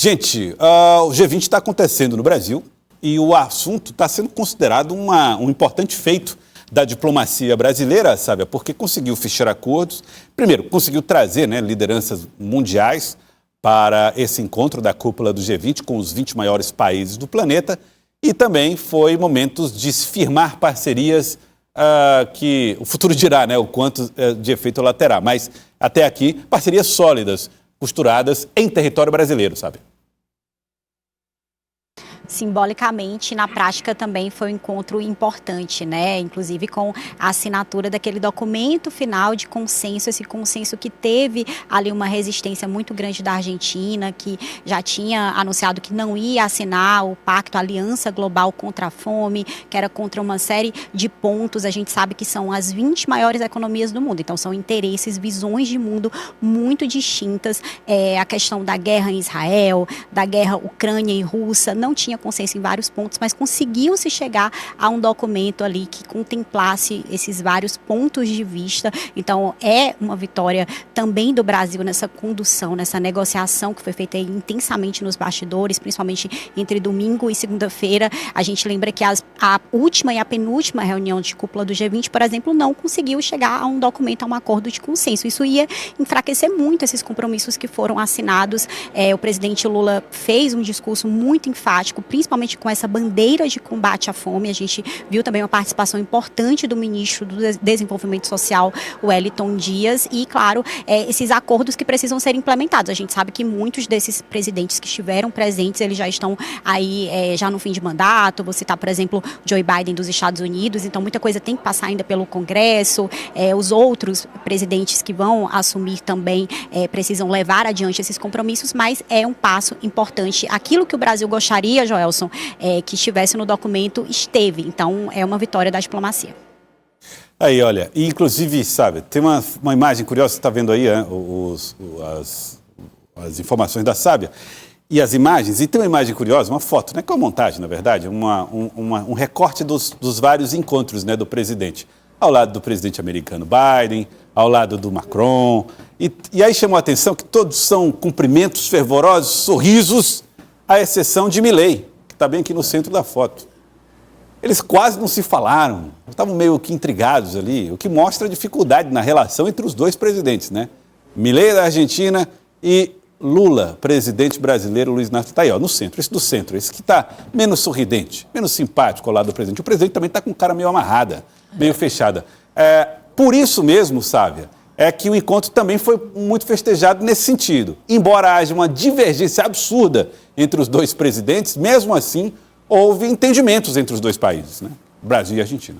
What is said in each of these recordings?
Gente, o G20 está acontecendo no Brasil e o assunto está sendo considerado um importante feito da diplomacia brasileira, sabe? Porque conseguiu fechar acordos. Primeiro, conseguiu trazer, lideranças mundiais para esse encontro da cúpula do G20 com os 20 maiores países do planeta. E também foi momentos de firmar parcerias que o futuro dirá, o quanto de efeito ela terá. Mas até aqui, parcerias sólidas, costuradas em território brasileiro, sabe? Simbolicamente, na prática também foi um encontro importante, inclusive com a assinatura daquele documento final de consenso, esse consenso que teve ali uma resistência muito grande da Argentina, que já tinha anunciado que não ia assinar o pacto, a Aliança Global contra a Fome, que era contra uma série de pontos. A gente sabe que são as 20 maiores economias do mundo, então são interesses, visões de mundo muito distintas. A questão da guerra em Israel, da guerra Ucrânia e Rússia, não tinha consenso em vários pontos, mas conseguiu-se chegar a um documento ali que contemplasse esses vários pontos de vista. Então, é uma vitória também do Brasil nessa condução, nessa negociação que foi feita intensamente nos bastidores, principalmente entre domingo e segunda-feira. A gente lembra que a última e a penúltima reunião de cúpula do G20, por exemplo, não conseguiu chegar a um documento, a um acordo de consenso. Isso ia enfraquecer muito esses compromissos que foram assinados. O presidente Lula fez um discurso muito enfático, principalmente com essa bandeira de combate à fome. A gente viu também uma participação importante do ministro do Desenvolvimento Social, Wellington Dias, e, claro, esses acordos que precisam ser implementados. A gente sabe que muitos desses presidentes que estiveram presentes, eles já estão aí já no fim de mandato. Vou citar, por exemplo, Joe Biden dos Estados Unidos, então muita coisa tem que passar ainda pelo Congresso. Os outros presidentes que vão assumir também precisam levar adiante esses compromissos, mas é um passo importante. Aquilo que o Brasil gostaria, Joelson, que estivesse no documento, esteve. Então, é uma vitória da diplomacia. Aí, olha, e inclusive, sabe, tem uma imagem curiosa, você está vendo aí as informações da Sábia, e as imagens, e tem uma imagem curiosa, uma foto, que é uma montagem, na verdade, um recorte dos vários encontros, do presidente. Ao lado do presidente americano Biden, ao lado do Macron, e aí chamou a atenção que todos são cumprimentos fervorosos, sorrisos, à exceção de Milei, que está bem aqui no centro da foto. Eles quase não se falaram, estavam meio que intrigados ali, o que mostra a dificuldade na relação entre os dois presidentes, Milei da Argentina e Lula, presidente brasileiro, Luiz Inácio. Está aí, no centro, esse do centro, esse que está menos sorridente, menos simpático ao lado do presidente. O presidente também está com cara meio amarrada, meio fechada. Por isso mesmo, Sávia, é que o encontro também foi muito festejado nesse sentido. Embora haja uma divergência absurda entre os dois presidentes, mesmo assim, houve entendimentos entre os dois países, Brasil e Argentina.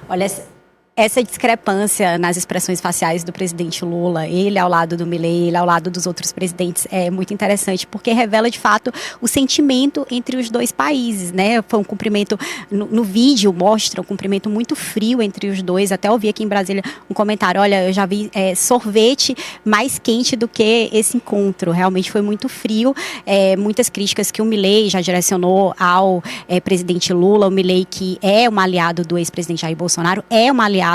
Olha, essa discrepância nas expressões faciais do presidente Lula, ele ao lado do Milei, ele ao lado dos outros presidentes, é muito interessante, porque revela, de fato, o sentimento entre os dois países, Foi um cumprimento, no vídeo mostra um cumprimento muito frio entre os dois. Até ouvi aqui em Brasília um comentário, olha, eu já vi sorvete mais quente do que esse encontro, realmente foi muito frio. Muitas críticas que o Milei já direcionou ao presidente Lula, o Milei, que é um aliado do ex-presidente Jair Bolsonaro, é um aliado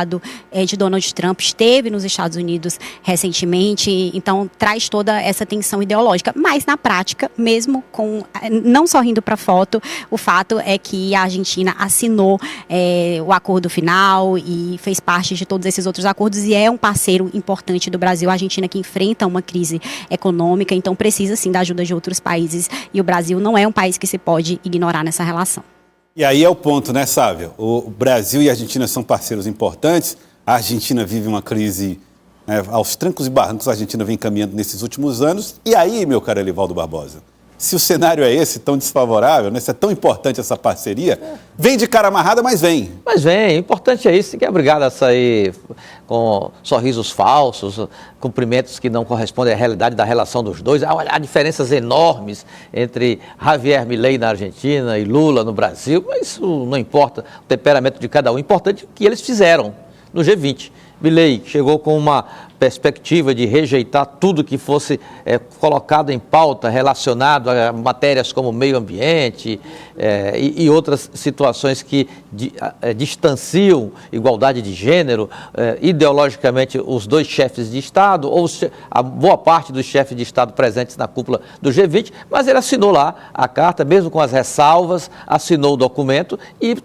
de Donald Trump, esteve nos Estados Unidos recentemente, então traz toda essa tensão ideológica, mas na prática, mesmo com não sorrindo para a foto, o fato é que a Argentina assinou o acordo final e fez parte de todos esses outros acordos e é um parceiro importante do Brasil. A Argentina que enfrenta uma crise econômica, então precisa sim da ajuda de outros países, e o Brasil não é um país que se pode ignorar nessa relação. E aí é o ponto, Sávia? O Brasil e a Argentina são parceiros importantes. A Argentina vive uma crise aos trancos e barrancos. A Argentina vem caminhando nesses últimos anos. E aí, meu caro Elivaldo Barbosa, se o cenário é esse, tão desfavorável, se é tão importante essa parceria, vem de cara amarrada, mas vem. Mas vem, o importante é isso, ninguém é obrigado a sair com sorrisos falsos, cumprimentos que não correspondem à realidade da relação dos dois. Há diferenças enormes entre Javier Milei na Argentina e Lula no Brasil, mas isso não importa o temperamento de cada um, o importante é o que eles fizeram no G20. Milei chegou com uma perspectiva de rejeitar tudo que fosse colocado em pauta relacionado a matérias como meio ambiente e outras situações que distanciam igualdade de gênero, ideologicamente os dois chefes de Estado, ou a boa parte dos chefes de Estado presentes na cúpula do G20, mas ele assinou lá a carta, mesmo com as ressalvas, assinou o documento e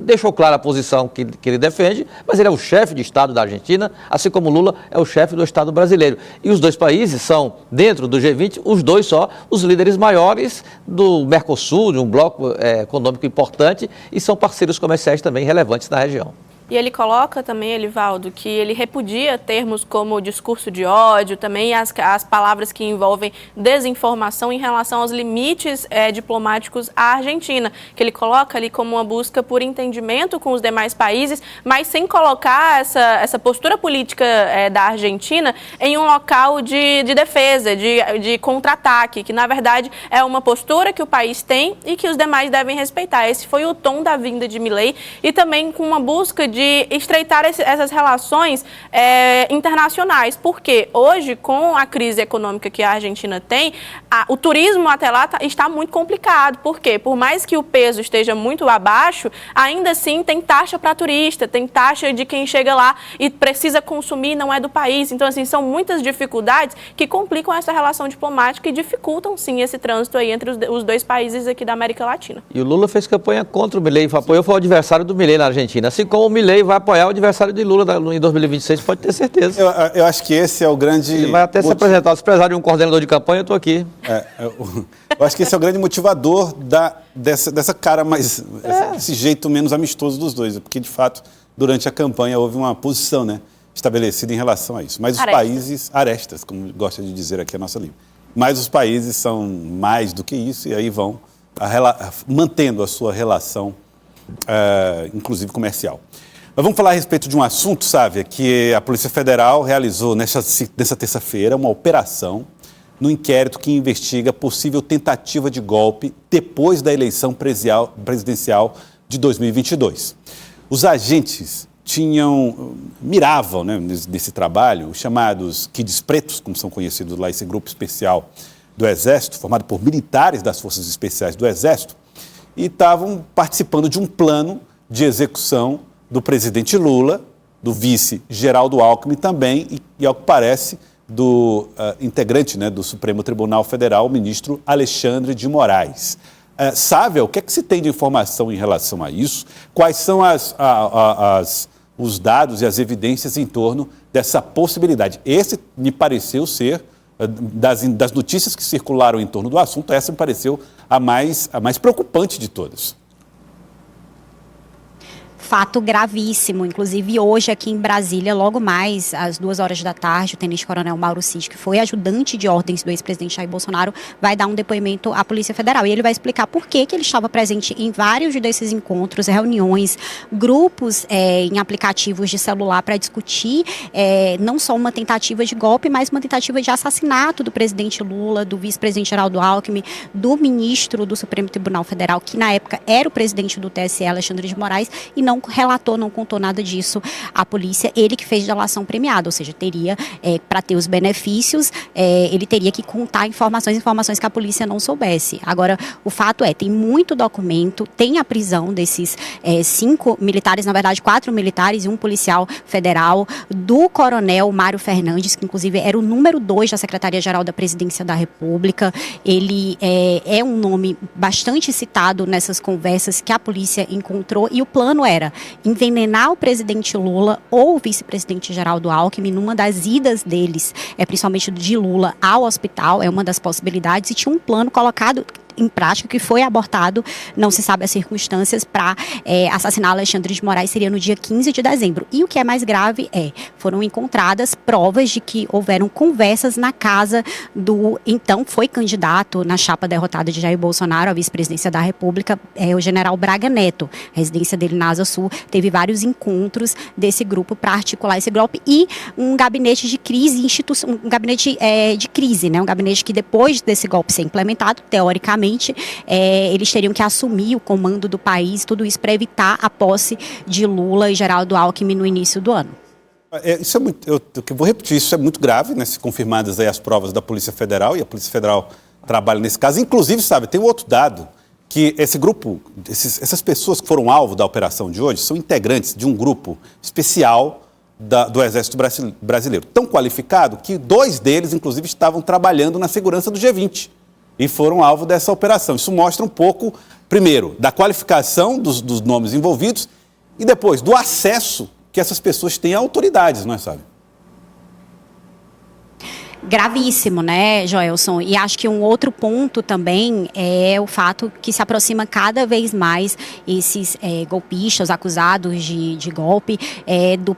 deixou clara a posição que ele defende, mas ele é o chefe de Estado da Argentina, assim como Lula é o chefe do Estado brasileiro. E os dois países são, dentro do G20, os dois só, os líderes maiores do Mercosul, de um bloco econômico importante, e são parceiros comerciais também relevantes na região. E ele coloca também, Elivaldo, que ele repudia termos como discurso de ódio, também as palavras que envolvem desinformação em relação aos limites diplomáticos à Argentina, que ele coloca ali como uma busca por entendimento com os demais países, mas sem colocar essa postura política da Argentina em um local de defesa, de contra-ataque, que na verdade é uma postura que o país tem e que os demais devem respeitar. Esse foi o tom da vinda de Milei e também com uma busca de estreitar essas relações internacionais, porque hoje, com a crise econômica que a Argentina tem, o turismo até lá está muito complicado. Por quê? Por mais que o peso esteja muito abaixo, ainda assim tem taxa para turista, tem taxa de quem chega lá e precisa consumir, não é do país. Então, assim, são muitas dificuldades que complicam essa relação diplomática e dificultam, sim, esse trânsito aí entre os dois países aqui da América Latina. E o Lula fez campanha contra o Milei, foi o adversário do Milei na Argentina, assim como o Milei vai apoiar o adversário de Lula em 2026, pode ter certeza. Eu acho que esse é o grande... Ele vai até se apresentar, se precisar de um coordenador de campanha, eu estou aqui. Eu acho que esse é o grande motivador dessa cara mais... Esse jeito menos amistoso dos dois, porque, de fato, durante a campanha houve uma posição, né, estabelecida em relação a isso. Mas os países... Arestas, como gosta de dizer aqui a nossa língua. Mas os países são mais do que isso e aí vão mantendo a sua relação, inclusive comercial. Mas vamos falar a respeito de um assunto, Sávia, que a Polícia Federal realizou nessa terça-feira uma operação no inquérito que investiga possível tentativa de golpe depois da eleição presidencial de 2022. Os agentes miravam, né, nesse trabalho, os chamados Kids Pretos, como são conhecidos lá, esse grupo especial do Exército, formado por militares das Forças Especiais do Exército, e estavam participando de um plano de execução do presidente Lula, do vice Geraldo Alckmin também, e ao que parece, do integrante, né, do Supremo Tribunal Federal, o ministro Alexandre de Moraes. Sávia, o que é que se tem de informação em relação a isso? Quais são os dados e as evidências em torno dessa possibilidade? Esse me pareceu ser, das notícias que circularam em torno do assunto, essa me pareceu a mais preocupante de todas. Fato gravíssimo, inclusive hoje aqui em Brasília, logo mais às 2h da tarde, o tenente-coronel Mauro Cid, que foi ajudante de ordens do ex-presidente Jair Bolsonaro, vai dar um depoimento à Polícia Federal e ele vai explicar por que ele estava presente em vários desses encontros, reuniões, grupos em aplicativos de celular para discutir não só uma tentativa de golpe, mas uma tentativa de assassinato do presidente Lula, do vice-presidente Geraldo Alckmin, do ministro do Supremo Tribunal Federal, que na época era o presidente do TSE, Alexandre de Moraes, e não relatou, não contou nada disso à polícia, ele que fez delação premiada, ou seja, teria, para ter os benefícios, ele teria que contar informações que a polícia não soubesse. Agora, o fato tem muito documento, tem a prisão desses 5 militares, na verdade 4 militares e um policial federal, do coronel Mário Fernandes, que inclusive era o número 2 da Secretaria-Geral da Presidência da República. Ele é um nome bastante citado nessas conversas que a polícia encontrou, e o plano era envenenar o presidente Lula ou o vice-presidente Geraldo Alckmin numa das idas deles, principalmente de Lula ao hospital, é uma das possibilidades, e tinha um plano colocado em prática, que foi abortado, não se sabe as circunstâncias, para assassinar Alexandre de Moraes, seria no dia 15 de dezembro. E o que é mais grave foram encontradas provas de que houveram conversas na casa do, então, foi candidato na chapa derrotada de Jair Bolsonaro à vice-presidência da República, o general Braga Neto. A residência dele na Asa Sul teve vários encontros desse grupo para articular esse golpe, e um gabinete de crise, um gabinete de crise, né? Um gabinete que, depois desse golpe ser implementado, teoricamente, eles teriam que assumir o comando do país, tudo isso para evitar a posse de Lula e Geraldo Alckmin no início do ano. Isso é muito, eu vou repetir, isso é muito grave, né? Se confirmadas aí as provas da Polícia Federal, e a Polícia Federal trabalha nesse caso. Inclusive, sabe, tem um outro dado, que esse grupo, essas pessoas que foram alvo da operação de hoje, são integrantes de um grupo especial do Exército Brasileiro, tão qualificado que 2 deles, inclusive, estavam trabalhando na segurança do G20 e foram alvo dessa operação. Isso mostra um pouco, primeiro, da qualificação dos nomes envolvidos e depois do acesso que essas pessoas têm a autoridades, não é, sabe? Gravíssimo, né, Joelson? E acho que um outro ponto também é o fato que se aproxima cada vez mais esses golpistas acusados de golpe do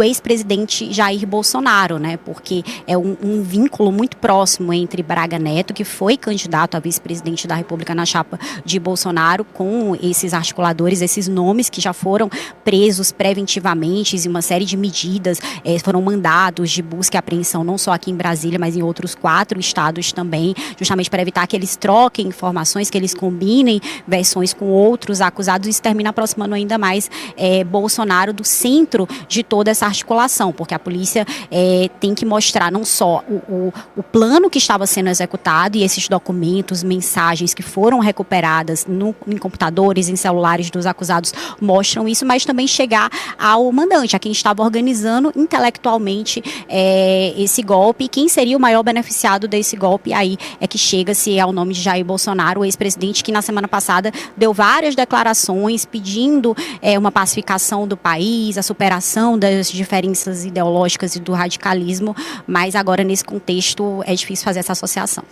ex-presidente Jair Bolsonaro, né? Porque é um vínculo muito próximo entre Braga Neto, que foi candidato a vice-presidente da República na chapa de Bolsonaro, com esses articuladores, esses nomes que já foram presos preventivamente e uma série de medidas foram mandados de busca e apreensão, não só aqui em Brasília, mas em outros 4 estados também, justamente para evitar que eles troquem informações, que eles combinem versões com outros acusados. Isso termina aproximando ainda mais Bolsonaro do centro de toda essa articulação, porque a polícia tem que mostrar não só o plano que estava sendo executado e esses documentos, mensagens que foram recuperadas em computadores, em celulares dos acusados mostram isso, mas também chegar ao mandante, a quem estava organizando intelectualmente esse golpe, e quem seria o maior beneficiado desse golpe. Aí é que chega-se ao nome de Jair Bolsonaro, o ex-presidente que na semana passada deu várias declarações pedindo uma pacificação do país, a superação das diferenças ideológicas e do radicalismo, mas agora nesse contexto é difícil fazer essa associação.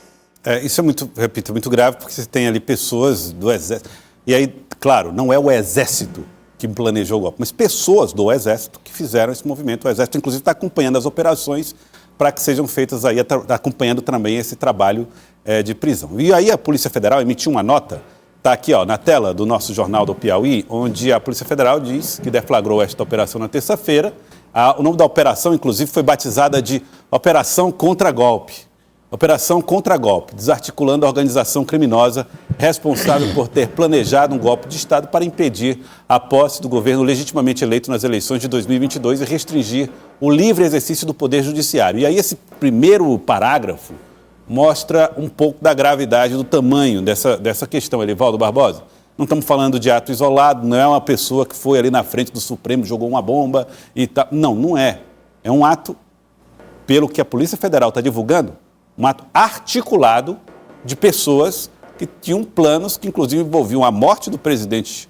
Isso é muito, repito, muito grave, porque você tem ali pessoas do Exército, e aí, claro, não é o Exército que planejou o golpe, mas pessoas do Exército que fizeram esse movimento. O Exército, inclusive, está acompanhando as operações para que sejam feitas aí, acompanhando também esse trabalho de prisão. E aí a Polícia Federal emitiu uma nota, está aqui na tela do nosso Jornal do Piauí, onde a Polícia Federal diz que deflagrou esta operação na terça-feira. O nome da operação, inclusive, foi batizada de Operação Contra Golpe. Operação Contra Golpe, desarticulando a organização criminosa responsável por ter planejado um golpe de Estado para impedir a posse do governo legitimamente eleito nas eleições de 2022 e restringir o livre exercício do Poder Judiciário. E aí esse primeiro parágrafo mostra um pouco da gravidade, do tamanho dessa questão, Elivaldo Barbosa. Não estamos falando de ato isolado, não é uma pessoa que foi ali na frente do Supremo, jogou uma bomba e tal. Não, não é. É um ato, pelo que a Polícia Federal está divulgando, um ato articulado de pessoas que tinham planos que, inclusive, envolviam a morte do presidente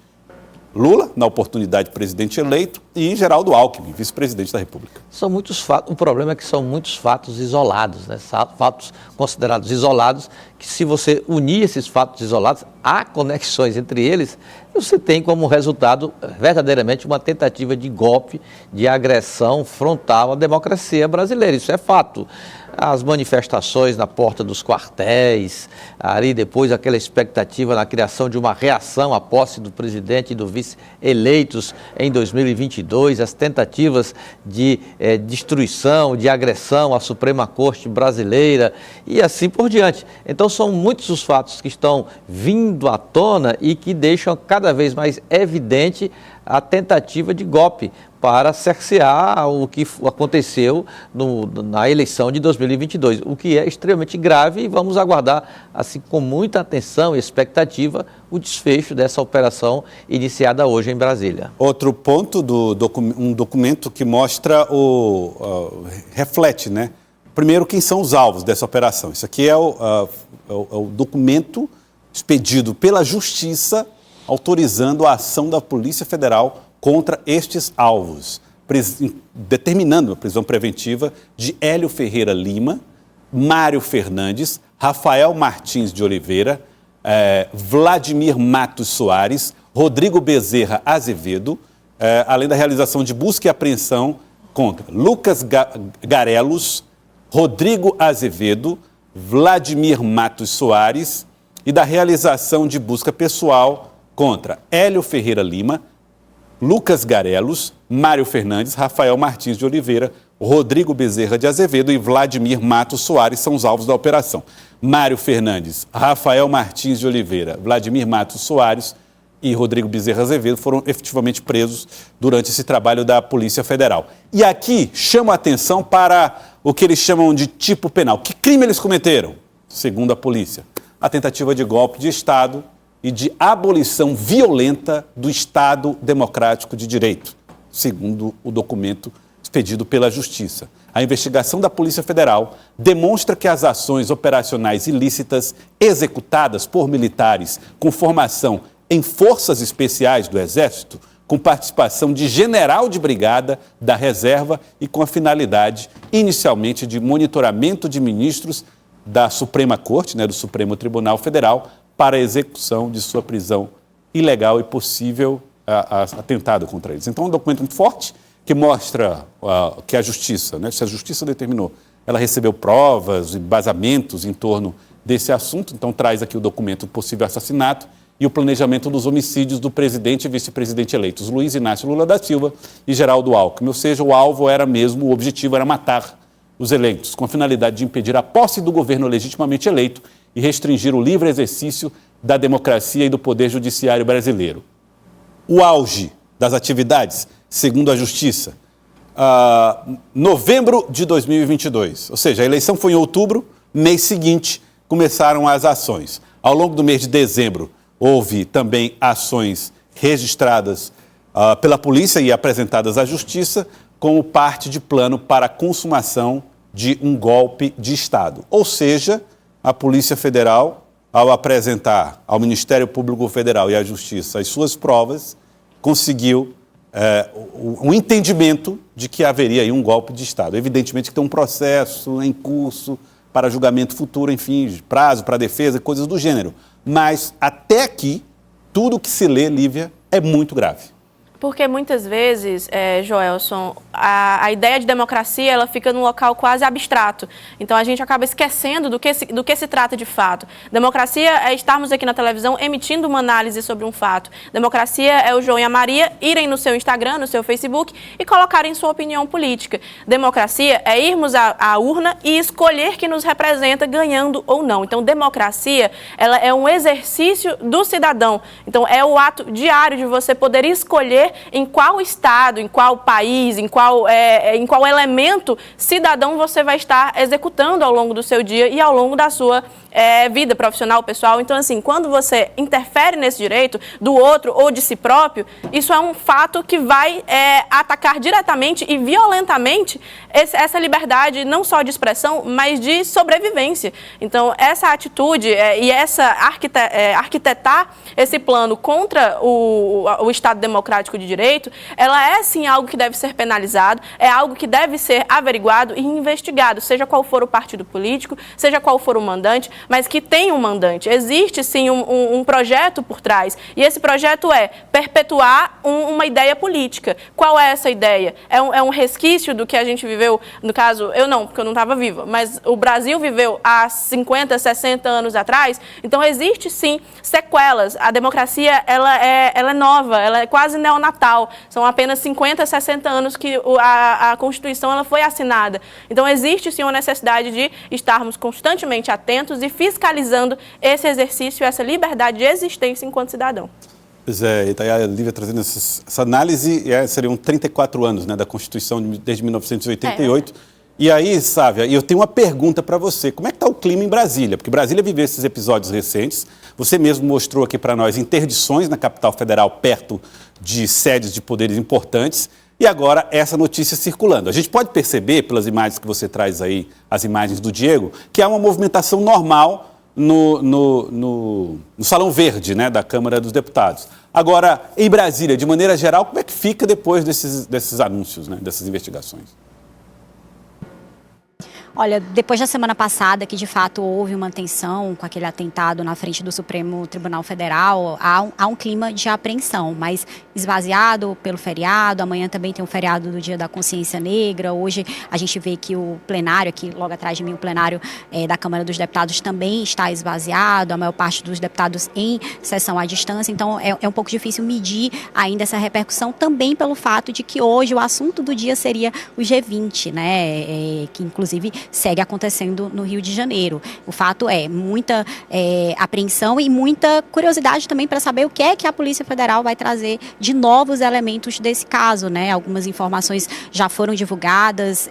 Lula, na oportunidade de presidente eleito, e Geraldo Alckmin, vice-presidente da República. São muitos fatos, o problema é que são muitos fatos isolados, né? Fatos considerados isolados, que se você unir esses fatos isolados, há conexões entre eles, você tem como resultado verdadeiramente uma tentativa de golpe, de agressão frontal à democracia brasileira. Isso é fato. As manifestações na porta dos quartéis, ali depois aquela expectativa na criação de uma reação à posse do presidente e do vice eleitos em 2022, as tentativas de destruição, de agressão à Suprema Corte brasileira e assim por diante. Então são muitos os fatos que estão vindo à tona e que deixam cada vez mais evidente a tentativa de golpe para cercear o que aconteceu na eleição de 2022, o que é extremamente grave, e vamos aguardar, assim, com muita atenção e expectativa, o desfecho dessa operação iniciada hoje em Brasília. Outro ponto, um documento que mostra reflete, né? Primeiro, quem são os alvos dessa operação. Isso aqui é o documento expedido pela Justiça autorizando a ação da Polícia Federal contra estes alvos, determinando a prisão preventiva de Hélio Ferreira Lima, Mário Fernandes, Rafael Martins de Oliveira, Vladimir Matos Soares, Rodrigo Bezerra Azevedo, além da realização de busca e apreensão contra Lucas Garelos, Rodrigo Azevedo, Vladimir Matos Soares e da realização de busca pessoal contra Hélio Ferreira Lima, Lucas Garelos, Mário Fernandes, Rafael Martins de Oliveira, Rodrigo Bezerra de Azevedo e Vladimir Matos Soares são os alvos da operação. Mário Fernandes, Rafael Martins de Oliveira, Vladimir Matos Soares e Rodrigo Bezerra Azevedo foram efetivamente presos durante esse trabalho da Polícia Federal. E aqui chama a atenção para o que eles chamam de tipo penal. Que crime eles cometeram? Segundo a polícia, a tentativa de golpe de Estado e de abolição violenta do Estado Democrático de Direito, segundo o documento expedido pela Justiça. A investigação da Polícia Federal demonstra que as ações operacionais ilícitas executadas por militares com formação em forças especiais do Exército, com participação de general de brigada da reserva e com a finalidade, inicialmente, de monitoramento de ministros da Suprema Corte, do Supremo Tribunal Federal, para a execução de sua prisão ilegal e possível atentado contra eles. Então, é um documento muito forte que mostra que a Justiça, se a Justiça determinou, ela recebeu provas e embasamentos em torno desse assunto, então traz aqui o documento do possível assassinato e o planejamento dos homicídios do presidente e vice-presidente eleitos, Luiz Inácio Lula da Silva e Geraldo Alckmin. Ou seja, o alvo era mesmo, o objetivo era matar os eleitos, com a finalidade de impedir a posse do governo legitimamente eleito e restringir o livre exercício da democracia e do poder judiciário brasileiro. O auge das atividades, segundo a Justiça, novembro de 2022, ou seja, a eleição foi em outubro, mês seguinte começaram as ações. Ao longo do mês de dezembro, houve também ações registradas pela polícia e apresentadas à Justiça como parte de plano para a consumação de um golpe de Estado. Ou seja, a Polícia Federal, ao apresentar ao Ministério Público Federal e à Justiça as suas provas, conseguiu um entendimento de que haveria aí um golpe de Estado. Evidentemente que tem um processo em curso para julgamento futuro, enfim, prazo para defesa, coisas do gênero. Mas, até aqui, tudo que se lê, Lívia, é muito grave. Porque muitas vezes, Joelson, a ideia de democracia ela fica num local quase abstrato. Então a gente acaba esquecendo do que se trata de fato. Democracia é estarmos aqui na televisão emitindo uma análise sobre um fato. Democracia é o João e a Maria irem no seu Instagram, no seu Facebook e colocarem sua opinião política. Democracia é irmos à urna e escolher quem nos representa, ganhando ou não. Então democracia ela é um exercício do cidadão. Então é o ato diário de você poder escolher em qual estado, em qual país, em qual elemento cidadão você vai estar executando ao longo do seu dia e ao longo da sua vida profissional, pessoal. Então, assim, quando você interfere nesse direito do outro ou de si próprio, isso é um fato que vai atacar diretamente e violentamente essa liberdade, não só de expressão, mas de sobrevivência. Então, essa atitude e essa arquitetar esse plano contra o Estado Democrático de Direito, ela é, sim, algo que deve ser penalizado, é algo que deve ser averiguado e investigado, seja qual for o partido político, seja qual for o mandante, mas que tem um mandante. Existe, sim, um projeto por trás. E esse projeto é perpetuar uma ideia política. Qual é essa ideia? É um resquício do que a gente viveu, no caso, eu não, porque eu não estava viva, mas o Brasil viveu há 50, 60 anos atrás. Então, existe, sim, sequelas. A democracia, ela é nova, ela é quase neonatal. São apenas 50, 60 anos que a Constituição ela foi assinada. Então, existe, sim, uma necessidade de estarmos constantemente atentos e fiscalizando esse exercício, essa liberdade de existência enquanto cidadão. Pois é, e está aí a Lívia trazendo essa análise, seriam 34 anos da Constituição desde 1988. E aí, Sávia, eu tenho uma pergunta para você. Como é que está o clima em Brasília? Porque Brasília viveu esses episódios recentes. Você mesmo mostrou aqui para nós interdições na capital federal, perto de sedes de poderes importantes. E agora essa notícia circulando. A gente pode perceber, pelas imagens que você traz aí, as imagens do Diego, que há uma movimentação normal no Salão Verde, da Câmara dos Deputados. Agora, em Brasília, de maneira geral, como é que fica depois desses anúncios, dessas investigações? Olha, depois da semana passada, que de fato houve uma tensão com aquele atentado na frente do Supremo Tribunal Federal, há um clima de apreensão, mas esvaziado pelo feriado. Amanhã também tem o feriado do Dia da Consciência Negra. Hoje a gente vê que o plenário, aqui logo atrás de mim, o plenário da Câmara dos Deputados também está esvaziado, a maior parte dos deputados em sessão à distância. Então é um pouco difícil medir ainda essa repercussão, também pelo fato de que hoje o assunto do dia seria o G20, que inclusive segue acontecendo no Rio de Janeiro. O fato é muita apreensão e muita curiosidade também para saber o que é que a Polícia Federal vai trazer de novos elementos desse caso, né? Algumas informações já foram divulgadas,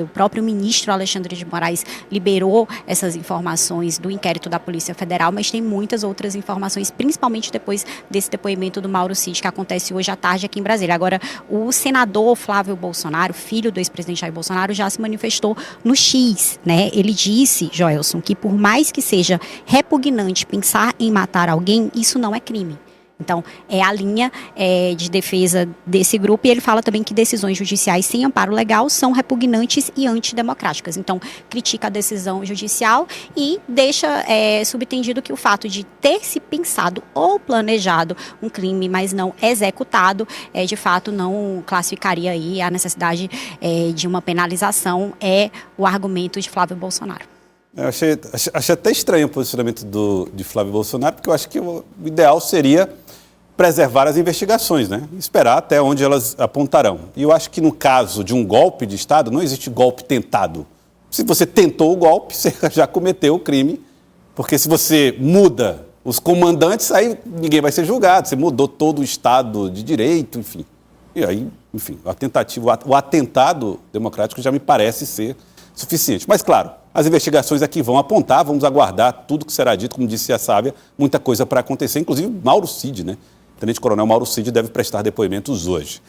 o próprio ministro Alexandre de Moraes liberou essas informações do inquérito da Polícia Federal, mas tem muitas outras informações, principalmente depois desse depoimento do Mauro Cid, que acontece hoje à tarde aqui em Brasília. Agora, o senador Flávio Bolsonaro, filho do ex-presidente Jair Bolsonaro, já se manifestou no X, né? Ele disse, Joelson, que por mais que seja repugnante pensar em matar alguém, isso não é crime. Então, é a linha de defesa desse grupo, e ele fala também que decisões judiciais sem amparo legal são repugnantes e antidemocráticas. Então, critica a decisão judicial e deixa subentendido que o fato de ter se pensado ou planejado um crime, mas não executado, de fato não classificaria aí a necessidade de uma penalização, o argumento de Flávio Bolsonaro. Eu achei até estranho o posicionamento de Flávio Bolsonaro, porque eu acho que o ideal seria preservar as investigações, né? Esperar até onde elas apontarão. E eu acho que no caso de um golpe de Estado, não existe golpe tentado. Se você tentou o golpe, você já cometeu o crime, porque se você muda os comandantes, aí ninguém vai ser julgado, você mudou todo o Estado de Direito, enfim. E aí, enfim, o atentado democrático já me parece ser suficiente. Mas, claro, as investigações aqui vão apontar, vamos aguardar tudo que será dito, como disse a Sábia, muita coisa para acontecer, inclusive Mauro Cid, né? O tenente-coronel Mauro Cid deve prestar depoimentos hoje.